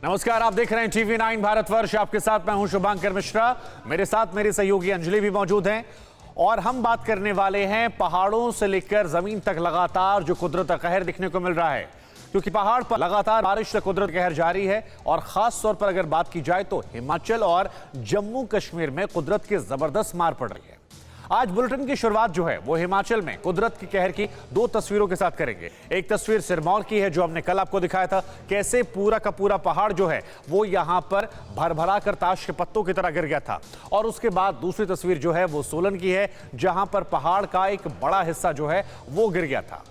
नमस्कार, आप देख रहे हैं TV9 भारतवर्ष। आपके साथ मैं हूं शुभांकर मिश्रा। मेरे साथ मेरी सहयोगी अंजलि भी मौजूद हैं और हम बात करने वाले हैं पहाड़ों से लेकर जमीन तक लगातार जो कुदरत का कहर दिखने को मिल रहा है, क्योंकि पहाड़ पर लगातार बारिश से कुदरत कहर जारी है। और खास तौर पर अगर बात की जाए तो हिमाचल और जम्मू कश्मीर में कुदरत की जबरदस्त मार पड़ रही है। आज बुलेटिन की शुरुआत जो है वो हिमाचल में कुदरत की कहर की दो तस्वीरों के साथ करेंगे। एक तस्वीर सिरमौर की है जो हमने कल आपको दिखाया था, कैसे पूरा का पूरा पहाड़ जो है वो यहां पर भरभरा कर ताश के पत्तों की तरह गिर गया था। और उसके बाद दूसरी तस्वीर जो है वो सोलन की है, जहां पर पहाड़ का एक बड़ा हिस्सा जो है वो गिर गया था।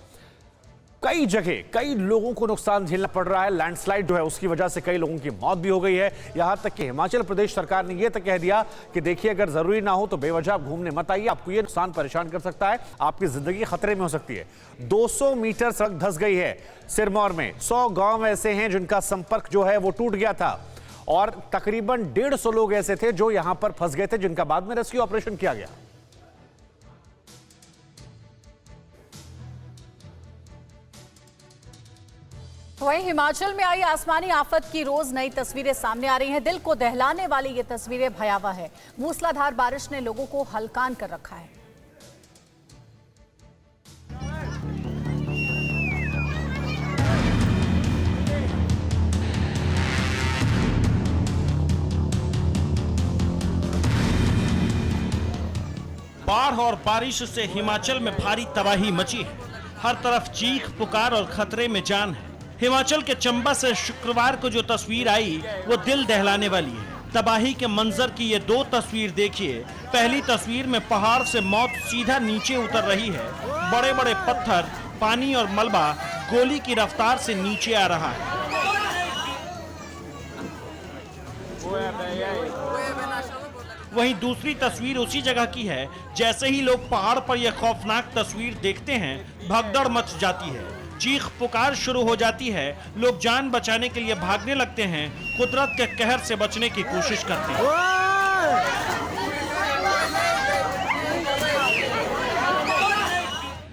कई जगह कई लोगों को नुकसान झेलना पड़ रहा है। लैंडस्लाइड जो है उसकी वजह से कई लोगों की मौत भी हो गई है। यहां तक कि हिमाचल प्रदेश सरकार ने यह तक कह दिया कि देखिए, अगर जरूरी ना हो तो बेवजह घूमने मत आइए, आपको यह नुकसान परेशान कर सकता है, आपकी जिंदगी खतरे में हो सकती है। 200 मीटर सड़क धंस गई है सिरमौर में। 100 गांव ऐसे हैं जिनका संपर्क जो है वो टूट गया था और तकरीबन 150 लोग ऐसे थे जो यहां पर फंस गए थे, जिनका बाद में रेस्क्यू ऑपरेशन किया गया। वहीं हिमाचल में आई आसमानी आफत की रोज नई तस्वीरें सामने आ रही हैं। दिल को दहलाने वाली ये तस्वीरें भयावह है। मूसलाधार बारिश ने लोगों को हलकान कर रखा है। बाढ़ और बारिश से हिमाचल में भारी तबाही मची है। हर तरफ चीख पुकार और खतरे में जान है। हिमाचल के चंबा से शुक्रवार को जो तस्वीर आई वो दिल दहलाने वाली है। तबाही के मंजर की ये दो तस्वीर देखिए। पहली तस्वीर में पहाड़ से मौत सीधा नीचे उतर रही है। बड़े बड़े पत्थर, पानी और मलबा गोली की रफ्तार से नीचे आ रहा है। वहीं दूसरी तस्वीर उसी जगह की है। जैसे ही लोग पहाड़ पर यह खौफनाक तस्वीर देखते हैं, भगदड़ मच जाती है, चीख पुकार शुरू हो जाती है। लोग जान बचाने के लिए भागने लगते हैं, कुदरत के कहर से बचने की कोशिश करते हैं।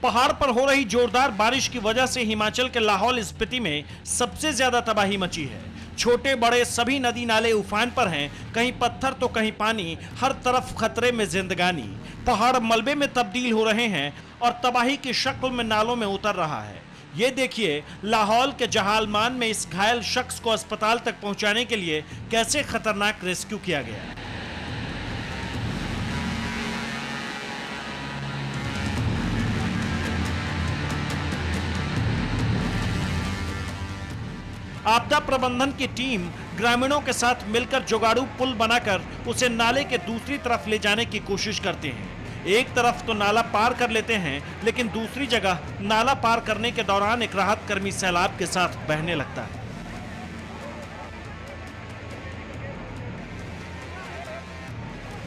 पहाड़ पर हो रही जोरदार बारिश की वजह से हिमाचल के लाहौल स्पीति में सबसे ज्यादा तबाही मची है। छोटे बड़े सभी नदी नाले उफान पर हैं। कहीं पत्थर तो कहीं पानी, हर तरफ खतरे में जिंदगानी। पहाड़ मलबे में तब्दील हो रहे हैं और तबाही की शक्ल में नालों में उतर रहा है। ये देखिए, लाहौल के जहालमान में इस घायल शख्स को अस्पताल तक पहुंचाने के लिए कैसे खतरनाक रेस्क्यू किया गया। आपदा प्रबंधन की टीम ग्रामीणों के साथ मिलकर जुगाड़ू पुल बनाकर उसे नाले के दूसरी तरफ ले जाने की कोशिश करते हैं। एक तरफ तो नाला पार कर लेते हैं, लेकिन दूसरी जगह नाला पार करने के दौरान एक राहत कर्मी सैलाब के साथ बहने लगता है।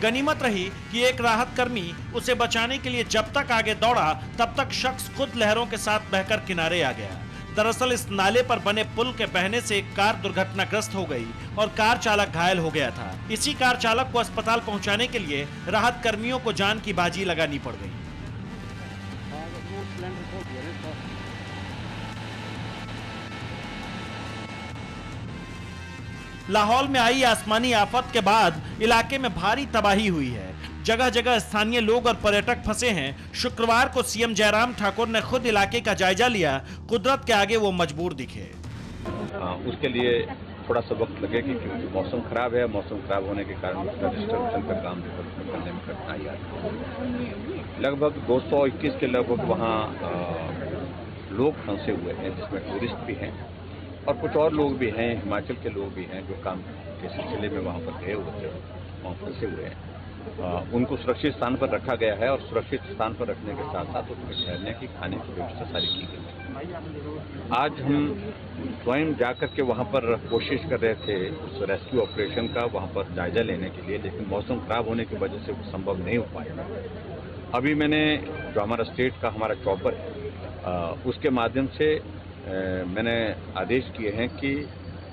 गनीमत रही कि एक राहत कर्मी उसे बचाने के लिए जब तक आगे दौड़ा, तब तक शख्स खुद लहरों के साथ बहकर किनारे आ गया। दरअसल इस नाले पर बने पुल के बहने से एक कार दुर्घटनाग्रस्त हो गई और कार चालक घायल हो गया था। इसी कार चालक को अस्पताल पहुंचाने के लिए राहत कर्मियों को जान की बाजी लगानी पड़ गई। लाहौल में आई आसमानी आफत के बाद इलाके में भारी तबाही हुई है। जगह जगह स्थानीय लोग और पर्यटक फंसे हैं। शुक्रवार को सीएम जयराम ठाकुर ने खुद इलाके का जायजा लिया। कुदरत के आगे वो मजबूर दिखे। उसके लिए थोड़ा सा वक्त लगेगा क्योंकि मौसम खराब है। मौसम खराब होने के कारण उसका डिस्ट्रक्शन का काम करने में कठिनाई आती है। लगभग 221 के लगभग वहाँ लोग फंसे हुए हैं, जिसमें टूरिस्ट भी हैं और कुछ और लोग भी हैं, हिमाचल के लोग भी हैं जो काम के सिलसिले में वहाँ पर गए हुए थे, वहाँ फंसे हुए हैं। उनको सुरक्षित स्थान पर रखा गया है और सुरक्षित स्थान पर रखने के साथ साथ उसमें ठहरने की, खाने की व्यवस्था सारी की गई है। आज हम स्वयं जाकर के वहाँ पर कोशिश कर रहे थे उस रेस्क्यू ऑपरेशन का वहाँ पर जायजा लेने के लिए, लेकिन मौसम खराब होने की वजह से वो संभव नहीं हो पाया। अभी मैंने जो हमारा स्टेट का हमारा चॉपर है उसके माध्यम से मैंने आदेश किए हैं कि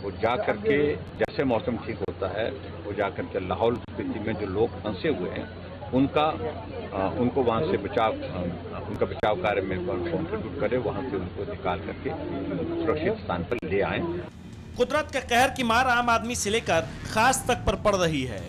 वो जा करके जैसे मौसम ठीक होता है वो जा करके लाहौल स्पीति में जो लोग फंसे हुए हैं उनको वहाँ से उनका बचाव कार्य में कंट्रीब्यूट करें, वहाँ से उनको निकाल करके सुरक्षित स्थान पर ले आएं। कुदरत के कहर की मार आम आदमी से लेकर खास तक पर पड़ रही है।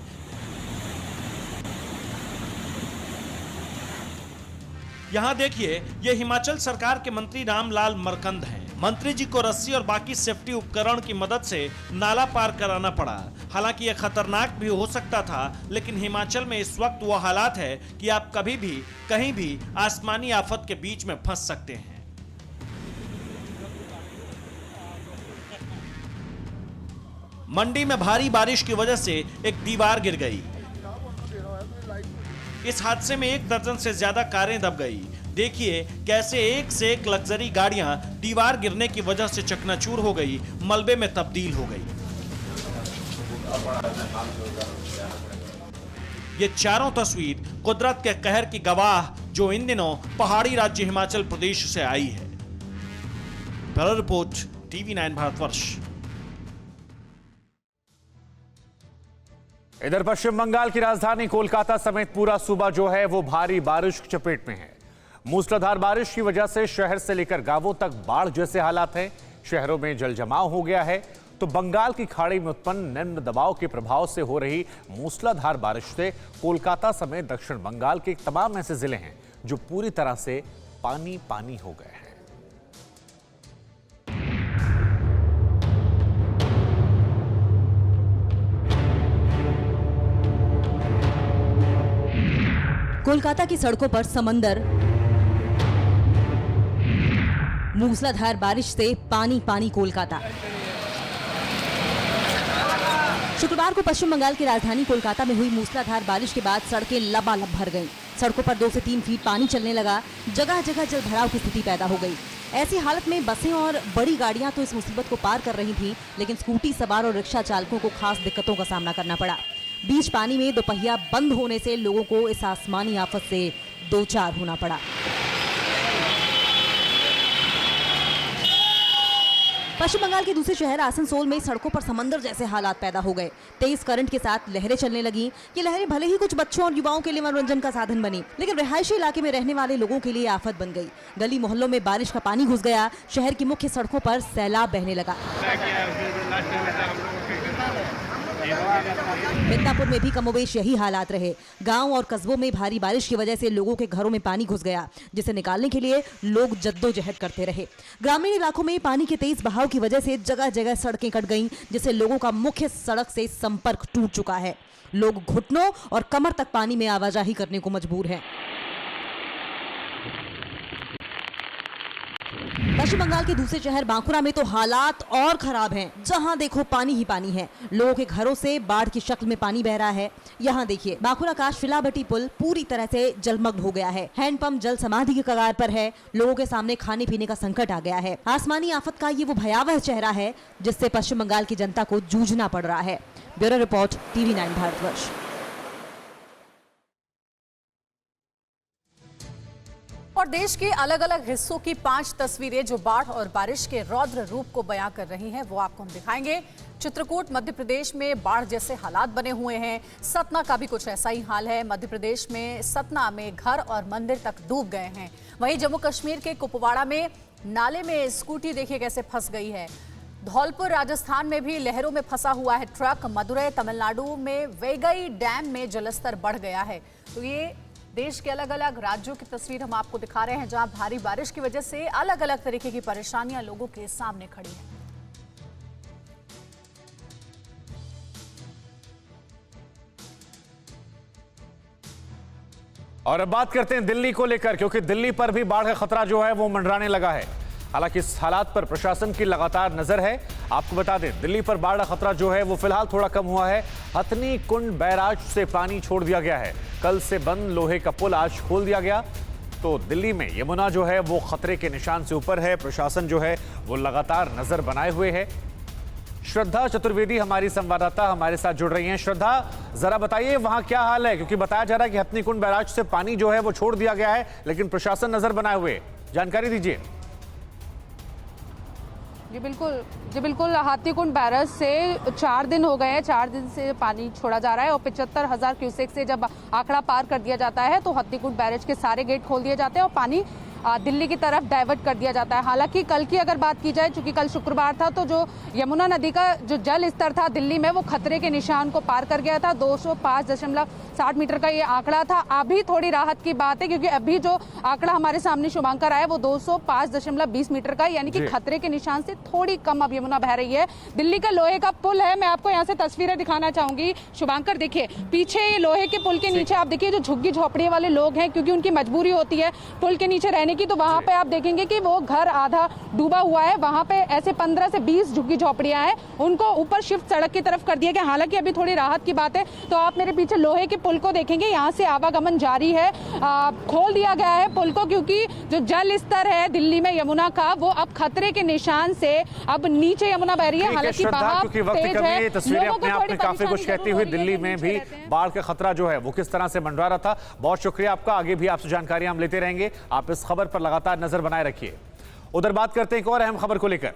यहाँ देखिए, ये हिमाचल सरकार के मंत्री रामलाल मरकंद हैं। मंत्री जी को रस्सी और बाकी सेफ्टी उपकरण की मदद से नाला पार कराना पड़ा। हालांकि यह खतरनाक भी हो सकता था, लेकिन हिमाचल में इस वक्त वो हालात है कि आप कभी भी कहीं भी आसमानी आफत के बीच में फंस सकते हैं। मंडी में भारी बारिश की वजह से एक दीवार गिर गई। इस हादसे में 1 दर्जन से ज्यादा कारें दब गई। देखिए कैसे एक से एक लग्जरी गाड़ियां दीवार गिरने की वजह से चकनाचूर हो गई, मलबे में तब्दील हो गई। ये चारों तस्वीर कुदरत के कहर की गवाह जो इन दिनों पहाड़ी राज्य हिमाचल प्रदेश से आई है। Bureau report, TV9 Bharatvarsh. इधर पश्चिम बंगाल की राजधानी कोलकाता समेत पूरा सूबा जो है वो भारी बारिश की चपेट में है। मूसलाधार बारिश की वजह से शहर से लेकर गांवों तक बाढ़ जैसे हालात हैं। शहरों में जल जमाव हो गया है। तो बंगाल की खाड़ी में उत्पन्न निम्न दबाव के प्रभाव से हो रही मूसलाधार बारिश से कोलकाता समेत दक्षिण बंगाल के तमाम ऐसे जिले हैं जो पूरी तरह से पानी पानी हो गए हैं। कोलकाता की सड़कों पर समंदर, मूसलाधार बारिश से पानी पानी कोलकाता। शुक्रवार को पश्चिम बंगाल की राजधानी कोलकाता में हुई मूसलाधार बारिश के बाद सड़कें लबालब भर गईं। सड़कों पर 2 से 3 फीट पानी चलने लगा। जगह जगह जल भराव की स्थिति पैदा हो गई। ऐसी हालत में बसें और बड़ी गाड़ियां तो इस मुसीबत को पार कर रही थीं, लेकिन स्कूटी सवार और रिक्शा चालकों को खास दिक्कतों का सामना करना पड़ा। बीच पानी में दोपहिया बंद होने से लोगों को इस आसमानी आफत से दो चार होना पड़ा। पश्चिम बंगाल के दूसरे शहर आसनसोल में सड़कों पर समंदर जैसे हालात पैदा हो गए। तेज करंट के साथ लहरें चलने लगी। ये लहरें भले ही कुछ बच्चों और युवाओं के लिए मनोरंजन का साधन बनी, लेकिन रिहायशी इलाके में रहने वाले लोगों के लिए आफत बन गई। गली मोहल्लों में बारिश का पानी घुस गया। शहर की मुख्य सड़कों पर सैलाब बहने लगा। मिदनापुर में भी कमोबेश यही हालात रहे। गांव और कस्बों में भारी बारिश की वजह से लोगों के घरों में पानी घुस गया, जिसे निकालने के लिए लोग जद्दोजहद करते रहे। ग्रामीण इलाकों में पानी के तेज बहाव की वजह से जगह जगह सड़कें कट गईं, जिससे लोगों का मुख्य सड़क से संपर्क टूट चुका है। लोग घुटनों और कमर तक पानी में आवाजाही करने को मजबूर हैं। पश्चिम बंगाल के दूसरे शहर बांकुरा में तो हालात और खराब हैं। जहां देखो पानी ही पानी है। लोगों के घरों से बाढ़ की शक्ल में पानी बह रहा है। यहां देखिए, बांकुरा का शिलाभट्टी पुल पूरी तरह से जलमग्न हो गया है। हैंडपंप जल समाधि की कगार पर है। लोगों के सामने खाने पीने का संकट आ गया है। आसमानी आफत का ये वो भयावह चेहरा है जिससे पश्चिम बंगाल की जनता को जूझना पड़ रहा है। Bureau report, TV9 Bharatvarsh. और देश के अलग अलग हिस्सों की 5 तस्वीरें जो बाढ़ और बारिश के रौद्र रूप को बयां कर रही हैं, वो आपको हम दिखाएंगे। चित्रकूट मध्य प्रदेश में बाढ़ जैसे हालात बने हुए हैं। सतना का भी कुछ ऐसा ही हाल है। मध्य प्रदेश में सतना में घर और मंदिर तक डूब गए हैं। वहीं जम्मू कश्मीर के कुपवाड़ा में नाले में स्कूटी देखिए कैसे फंस गई है। धौलपुर राजस्थान में भी लहरों में फंसा हुआ है ट्रक। मदुरई तमिलनाडु में वैगई डैम में जलस्तर बढ़ गया है। तो ये देश के अलग अलग राज्यों की तस्वीर हम आपको दिखा रहे हैं, जहां भारी बारिश की वजह से अलग अलग तरीके की परेशानियां लोगों के सामने खड़ी हैं। और अब बात करते हैं दिल्ली को लेकर, क्योंकि दिल्ली पर भी बाढ़ का खतरा जो है वो मंडराने लगा है। हालांकि इस हालात पर प्रशासन की लगातार नजर है। आपको बता दें, दिल्ली पर बाढ़ का खतरा जो है वो फिलहाल थोड़ा कम हुआ है। हथनी कुंड बैराज से पानी छोड़ दिया गया है। कल से बंद लोहे का पुल आज खोल दिया गया। तो दिल्ली में यमुना जो है वो खतरे के निशान से ऊपर है। प्रशासन जो है वो लगातार नजर बनाए हुए है। श्रद्धा चतुर्वेदी हमारी संवाददाता हमारे साथ जुड़ रही हैं। श्रद्धा, जरा बताइए वहां क्या हाल है, क्योंकि बताया जा रहा है कि हथनी कुंड बैराज से पानी जो है वो छोड़ दिया गया है, लेकिन प्रशासन नजर बनाए हुए। जानकारी दीजिए। जी बिल्कुल हाथीकुंड बैराज से 4 दिन हो गए हैं। 4 दिन से पानी छोड़ा जा रहा है और 75,000 क्यूसेक से जब आंकड़ा पार कर दिया जाता है तो हाथीकुंड बैराज के सारे गेट खोल दिए जाते हैं और पानी दिल्ली की तरफ डाइवर्ट कर दिया जाता है। हालांकि कल की अगर बात की जाए, चूंकि कल शुक्रवार था, तो जो यमुना नदी का जो जल स्तर था दिल्ली में वो खतरे के निशान को पार कर गया था। 205.60 मीटर का ये आंकड़ा था। अभी थोड़ी राहत की बात है, क्योंकि अभी जो आंकड़ा हमारे सामने शुभांकर आया वो 205.20 मीटर का, यानी कि खतरे के निशान से थोड़ी कम अब यमुना बह रही है। दिल्ली का लोहे का पुल है, मैं आपको यहाँ से तस्वीरें दिखाना चाहूंगी। शुभांकर देखिए, पीछे ये लोहे के पुल के नीचे आप देखिए जो झुग्गी झोपड़ी वाले लोग हैं, क्योंकि उनकी मजबूरी होती है पुल के नीचे रहने की, तो वहां पे आप देखेंगे कि वो घर आधा डूबा हुआ है। वहां पे ऐसे 15 से 20 झुग्गी झोपड़ियां हैं, उनको ऊपर शिफ्ट सड़क की तरफ कर दिया गया। हालांकि अभी थोड़ी राहत की बात है। तो आप मेरे पीछे लोहे के पुल को देखेंगे, यहाँ से आवागमन जारी है। खोल दिया गया है पुल को, क्योंकि जो जल स्तर है दिल्ली में यमुना का वो अब खतरे के निशान से अब नीचे यमुना बह रही है। हालांकि बहाव तेज है। तस्वीरें अपने आप में काफी कुछ कहती हुई, दिल्ली में भी बाढ़ का खतरा जो है वो किस तरह से मंडरा रहा था। बहुत शुक्रिया आपका। आगे भी आपसे जानकारियां हम लेते रहेंगे। आप इस खबर पर लगातार नजर बनाए रखिए। उधर बात करते हैं एक और अहम खबर को लेकर।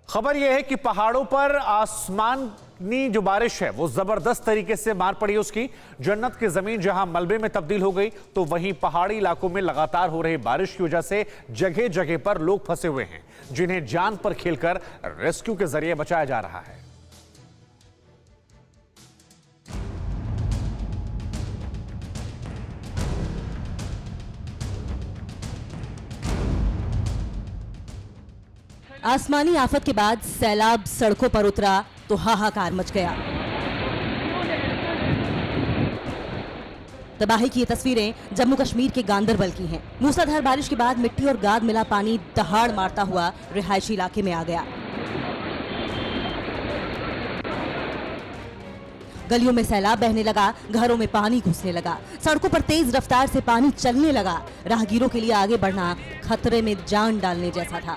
खबर यह है कि पहाड़ों पर आसमानी जो बारिश है वो जबरदस्त तरीके से मार पड़ी। उसकी जन्नत की जमीन जहां मलबे में तब्दील हो गई, तो वहीं पहाड़ी इलाकों में लगातार हो रही बारिश की वजह से जगह जगह पर लोग फंसे हुए हैं, जिन्हें जान पर खेलकर रेस्क्यू के जरिए बचाया जा रहा है। आसमानी आफत के बाद सैलाब सड़कों पर उतरा तो हाहाकार मच गया। तबाही की ये तस्वीरें जम्मू कश्मीर के गांदरबल की हैं। मूसलाधार बारिश के बाद मिट्टी और गाद मिला पानी दहाड़ मारता हुआ रिहायशी इलाके में आ गया। गलियों में सैलाब बहने लगा, घरों में पानी घुसने लगा, सड़कों पर तेज रफ्तार से पानी चलने लगा। राहगीरों के लिए आगे बढ़ना खतरे में जान डालने जैसा था।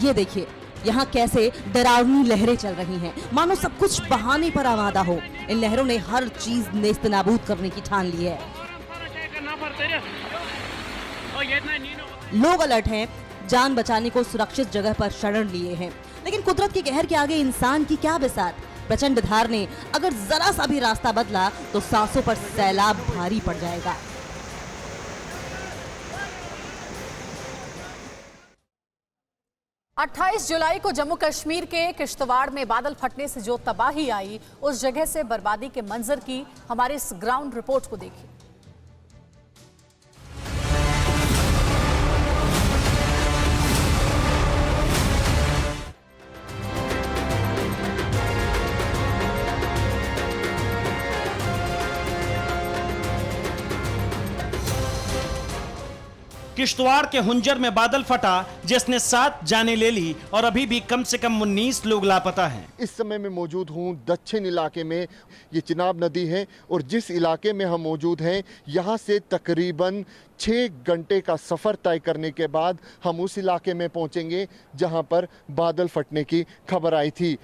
ये देखिए यहाँ कैसे डरावनी लहरें चल रही हैं, मानो सब कुछ बहाने पर आमादा हो। इन लहरों ने हर चीज नेस्तनाबूद करने की ठान ली है। लोग अलर्ट हैं, जान बचाने को सुरक्षित जगह पर शरण लिए हैं। लेकिन कुदरत के कहर के आगे इंसान की क्या बिसात। प्रचंड धार ने अगर जरा सा भी रास्ता बदला तो सांसों पर सैलाब भारी पड़ जाएगा। अट्ठाईस जुलाई को जम्मू कश्मीर के किश्तवाड़ में बादल फटने से जो तबाही आई, उस जगह से बर्बादी के मंजर की हमारे इस ग्राउंड रिपोर्ट को देखिए। किश्तवाड़ के हुंजर में बादल फटा, जिसने 7 जानें ले ली और अभी भी कम से कम 19 लोग लापता हैं। इस समय मैं मौजूद हूँ दक्षिण इलाके में। ये चिनाब नदी है और जिस इलाके में हम मौजूद हैं यहाँ से तकरीबन 6 घंटे का सफ़र तय करने के बाद हम उस इलाके में पहुँचेंगे जहाँ पर बादल फटने की खबर आई थी।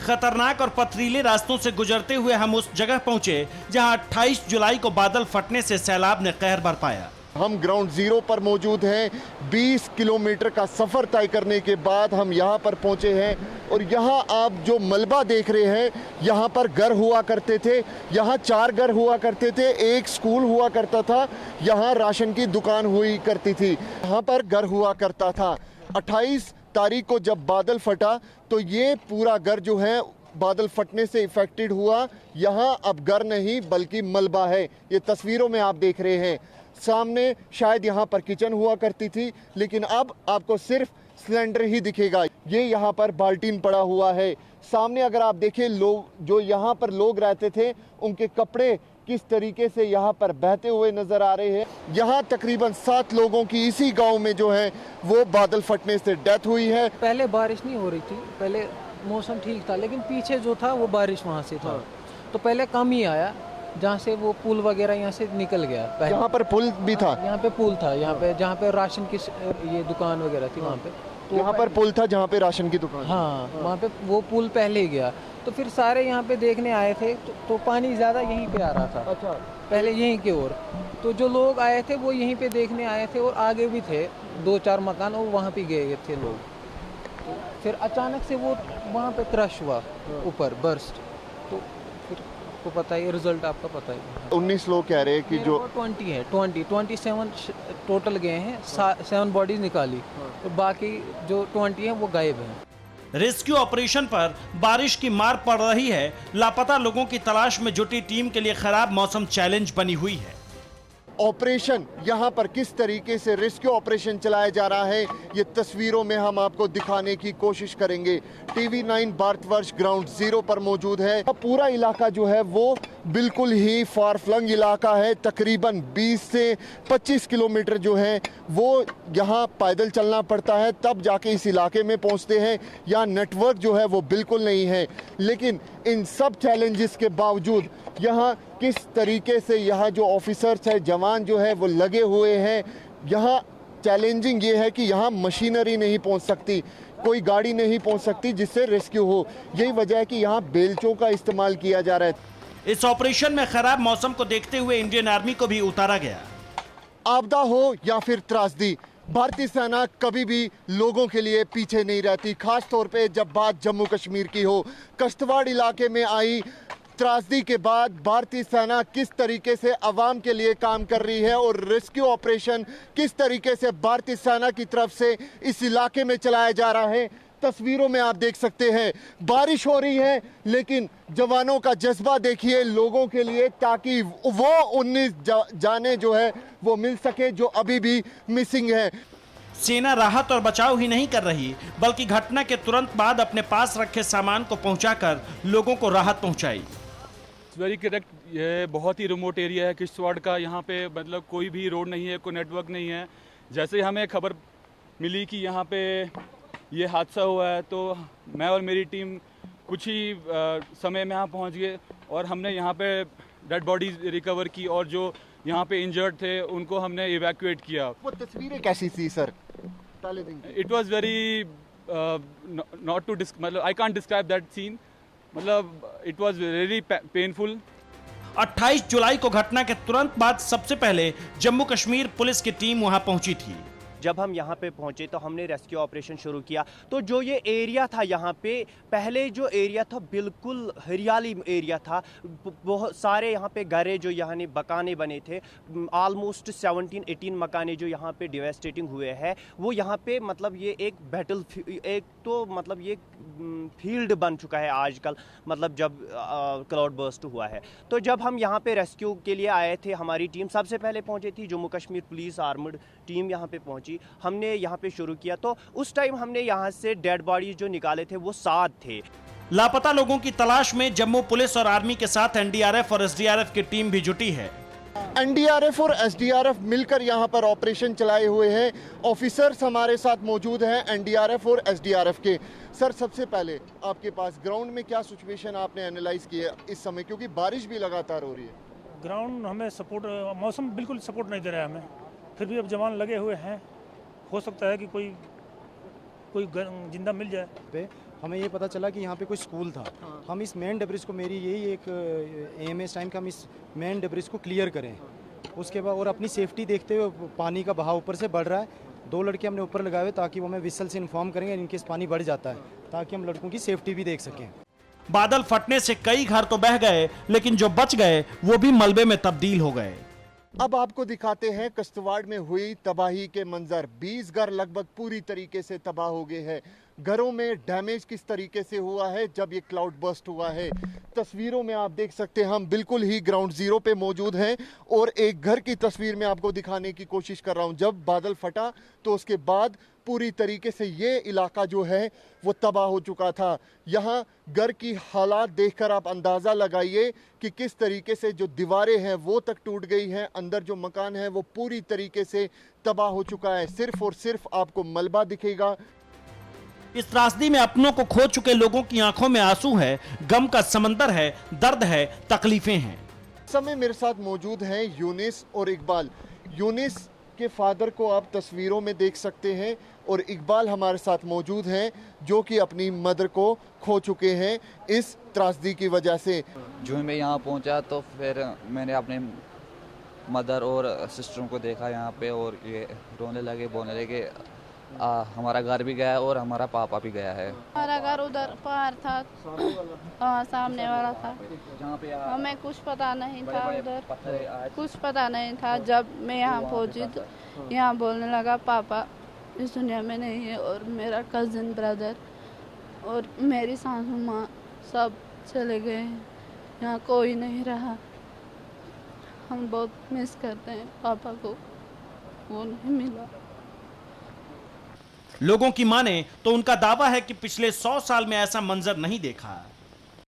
खतरनाक और पथरीले रास्तों से गुजरते हुए हम उस जगह पहुँचे जहाँ 28 जुलाई को बादल फटने से सैलाब ने कहर बरपाया। हम ग्राउंड जीरो पर मौजूद हैं। 20 किलोमीटर का सफ़र तय करने के बाद हम यहाँ पर पहुँचे हैं और यहाँ आप जो मलबा देख रहे हैं, यहाँ पर घर हुआ करते थे। यहाँ 4 घर हुआ करते थे, एक स्कूल हुआ करता था, यहाँ राशन की दुकान हुई करती थी, यहाँ पर घर हुआ करता था। 28 तारीख को जब बादल फटा तो ये पूरा घर जो है बादल फटने से इफेक्टेड हुआ। यहाँ अब घर नहीं बल्कि मलबा है। ये तस्वीरों में आप देख रहे हैं। सामने शायद यहाँ पर किचन हुआ करती थी, लेकिन अब आपको सिर्फ सिलेंडर ही दिखेगा। ये यहाँ पर बाल्टीन पड़ा हुआ है। सामने अगर आप देखें, लोग जो यहाँ पर लोग रहते थे उनके कपड़े किस तरीके से यहाँ पर बहते हुए नजर आ रहे हैं। यहाँ तकरीबन 7 लोगों की इसी गांव में जो है वो बादल फटने से डेथ हुई है। पहले बारिश नहीं हो रही थी, पहले मौसम ठीक था, लेकिन पीछे जो था वो बारिश वहाँ से था। तो पहले कम ही आया, जहाँ से वो पुल वगैरह यहाँ से निकल गया। यहाँ पर पुल भी था, यहाँ पे पुल था, यहाँ पे जहाँ पे राशन की ये दुकान वगैरह थी वहाँ पे। तो यहाँ पर पुल था जहाँ पे राशन की दुकान। हाँ, वहाँ पे वो पुल पहले गया। तो फिर सारे यहाँ पे देखने आए थे तो पानी ज़्यादा यहीं पे आ रहा था। अच्छा, पहले यहीं की ओर। तो जो लोग आए थे वो यहीं पे देखने आए थे और आगे भी थे 2-4 मकान और वहाँ पे गए थे लोग। तो फिर अचानक से वो वहाँ पे क्रश हुआ, ऊपर बर्स्ट। तो फिर आपको पता ही, रिजल्ट आपका पता ही। 19 लोग कह रहे हैं कि जो 20 है, 27 टोटल गए हैं, 7 बॉडीज निकाली, तो बाकी जो 20 हैं वो गायब हैं। रेस्क्यू ऑपरेशन पर बारिश की मार पड़ रही है। लापता लोगों की तलाश में जुटी टीम के लिए खराब मौसम चैलेंज बनी हुई है। ऑपरेशन यहाँ पर किस तरीके से रेस्क्यू ऑपरेशन चलाया जा रहा है, ये तस्वीरों में हम आपको दिखाने की कोशिश करेंगे। TV9 भारतवर्ष ग्राउंड जीरो पर मौजूद है। अब पूरा इलाका जो है वो बिल्कुल ही फार फ्लंग इलाका है। तकरीबन 20 से 25 किलोमीटर जो है वो यहाँ पैदल चलना पड़ता है, तब जाके इस इलाके में पहुँचते हैं। यहाँ नेटवर्क जो है वो बिल्कुल नहीं है। लेकिन इन सब चैलेंजेस के बावजूद यहाँ किस तरीके से यहाँ जो ऑफिसर्स है, जवान जो है वो लगे हुए हैं। यहाँ चैलेंजिंग ये है कि यहाँ मशीनरी नहीं पहुँच सकती, कोई गाड़ी नहीं पहुँच सकती जिससे रेस्क्यू हो। यही वजह है कि यहाँ बेलचों का इस्तेमाल किया जा रहा है। इस ऑपरेशन में खराब मौसम को देखते हुए इंडियन आर्मी को भी उतारा गया। आपदा हो या फिर त्रासदी, भारतीय सेना कभी भी लोगों के लिए पीछे नहीं रहती। खास तौर पे जब बात जम्मू कश्मीर की हो, कश्तवाड़ इलाके में आई त्रासदी के बाद भारतीय सेना किस तरीके से आवाम के लिए काम कर रही है और रेस्क्यू ऑपरेशन किस तरीके से भारतीय सेना की तरफ से इस इलाके में चलाया जा रहा है, तस्वीरों में आप देख सकते हैं। बारिश हो रही है लेकिन जवानों का जज्बा देखिए लोगों के लिए, ताकि वो 19 जाने जो है वो मिल सके जो अभी भी मिसिंग है। सेना राहत और बचाव ही नहीं कर रही, बल्कि घटना के तुरंत बाद अपने पास रखे सामान को पहुंचाकर लोगों को राहत पहुंचाई। Very correct. ये बहुत ही रिमोट एरिया है किश्तवाड़ का। यहाँ पे मतलब कोई भी रोड नहीं है, कोई नेटवर्क नहीं है। जैसे ही हमें खबर मिली कि यहाँ पे ये हादसा हुआ है तो मैं और मेरी टीम कुछ ही समय में यहाँ पहुँच गए और हमने यहाँ पे डेड बॉडीज रिकवर की और जो यहाँ पे इंजर्ड थे उनको हमने इवैक्यूएट किया। वो तस्वीरें कैसी थी sir? It was very not to मतलब I can't describe that scene. मतलब इट वाज रियली पेनफुल। 28 जुलाई को घटना के तुरंत बाद सबसे पहले जम्मू कश्मीर पुलिस की टीम वहां पहुंची थी। जब हम यहाँ पे पहुँचे तो हमने रेस्क्यू ऑपरेशन शुरू किया। तो जो ये एरिया था यहाँ पे, पहले जो एरिया था बिल्कुल हरियाली एरिया था। बहुत सारे यहाँ पे घरे जो यहाँ मकाने बने थे, ऑलमोस्ट 17-18 मकाने जो यहाँ पे डिवेस्टेटिंग हुए हैं, वो यहाँ पे मतलब ये एक तो मतलब ये फील्ड बन चुका है आजकल, मतलब जब क्लाउड बर्स्ट हुआ है। तो जब हम यहाँ पे रेस्क्यू के लिए आए थे, हमारी टीम सबसे पहले पहुँची थी, Jammu Kashmir police armed team यहाँ पे पहुँची। हमने यहाँ पे शुरू किया तो उस टाइम हमने यहाँ से डेड बॉडीज जो निकाले थे वो 7 थे। लापता लोगों की तलाश में जम्मू पुलिस और आर्मी के साथ एनडीआरएफ और एसडीआरएफ की टीम भी जुटी है। एनडीआरएफ और एसडीआरएफ मिलकर यहाँ पर ऑपरेशन चलाए हुए हैं। ऑफिसर्स हमारे साथ मौजूद हैं एनडीआरएफ और एसडीआरएफ के। सर, सबसे पहले आपके पास ग्राउंड में क्या सिचुएशन आपने एनालाइज किया इस समय, क्योंकि बारिश भी लगातार हो रही है? ग्राउंड हमें सपोर्ट, मौसम बिल्कुल सपोर्ट नहीं दे रहा है हमें, फिर भी अब जवान लगे हुए हैं। हो सकता है कि कोई जिंदा मिल जाए। पे हमें ये पता चला कि यहाँ पे कोई स्कूल था। हम इस मेन डेब्रिस को, मेरी यही एक एम है इस टाइम का, हम इस मेन डेब्रिस को क्लियर करें। उसके बाद और अपनी सेफ्टी देखते हुए, पानी का बहाव ऊपर से बढ़ रहा है, 2 लड़के हमने ऊपर लगाए हुए ताकि वो हमें विसल से इन्फॉर्म करेंगे इनकेस पानी बढ़ जाता है, ताकि हम लड़कों की सेफ्टी भी देख सकें। बादल फटने से कई घर तो बह गए, लेकिन जो बच गए वो भी मलबे में तब्दील हो गए। अब आपको दिखाते हैं कश्तवाड़ में हुई तबाही के मंजर। 20 घर लगभग पूरी तरीके से तबाह हो गए हैं। घरों में डैमेज किस तरीके से हुआ है जब ये क्लाउड बर्स्ट हुआ है, तस्वीरों में आप देख सकते हैं। हम बिल्कुल ही ग्राउंड जीरो पे मौजूद हैं और एक घर की तस्वीर में आपको दिखाने की कोशिश कर रहा हूं। जब बादल फटा तो उसके बाद पूरी तरीके से ये इलाका जो है वो तबाह हो चुका था। यहाँ घर की हालात देखकर आप अंदाज़ा लगाइए कि किस तरीके से जो दीवारें हैं वो तक टूट गई हैं, अंदर जो मकान है वो पूरी तरीके से तबाह हो चुका है। सिर्फ और सिर्फ आपको मलबा दिखेगा। इस त्रासदी में अपनों को खो चुके लोगों की आंखों में आंसू है, गम का समंदर है, दर्द है, तकलीफें हैं। समय मेरे साथ मौजूद हैं यूनिस और इकबाल। यूनिस के फादर को आप तस्वीरों में देख सकते हैं और इकबाल हमारे साथ मौजूद हैं जो कि अपनी मदर को खो चुके हैं इस त्रासदी की वजह से। जो मैं यहाँ पहुँचा तो फिर मैंने अपने मदर और सिस्टरों को देखा यहाँ पे और ये रोने लगे, बोलने लगे हमारा घर भी गया है और हमारा पापा भी गया है। हमारा घर उधर पार था, हाँ सामने वाला था। हमें कुछ पता नहीं था, उधर कुछ पता नहीं था। जब मैं यहाँ पहुँची तो यहाँ बोलने लगा पापा इस दुनिया में नहीं है, और मेरा कज़न ब्रदर और मेरी सासू माँ सब चले गए हैं, यहाँ कोई नहीं रहा। हम बहुत मिस करते हैं पापा को, वो नहीं मिला। लोगों की माने तो उनका दावा है कि पिछले 100 साल में ऐसा मंजर नहीं देखा।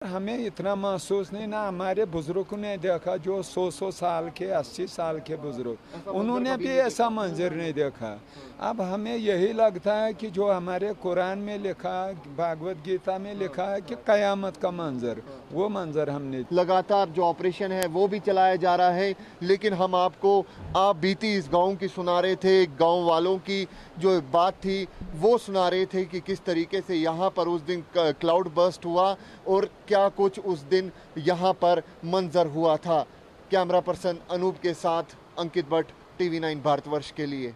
हमें इतना महसूस नहीं, ना हमारे बुजुर्गों ने देखा जो 100 साल के 80 साल के बुजुर्ग, उन्होंने भी ऐसा मंजर नहीं देखा। अब हमें यही लगता है कि जो हमारे कुरान में लिखा, भागवत गीता में लिखा है कि कयामत का मंजर, वो मंजर हमने। लगातार जो ऑपरेशन है वो भी चलाया जा रहा है, लेकिन हम आपको आप बीती इस गांव की सुना रहे थे, गांव वालों की जो बात थी वो सुना रहे थे कि किस तरीके से यहाँ पर उस दिन क्लाउड बर्स्ट हुआ और क्या कुछ उस दिन यहाँ पर मंजर हुआ था। कैमरा पर्सन अनूप के साथ अंकित भट्ट, TV9 भारतवर्ष के लिए।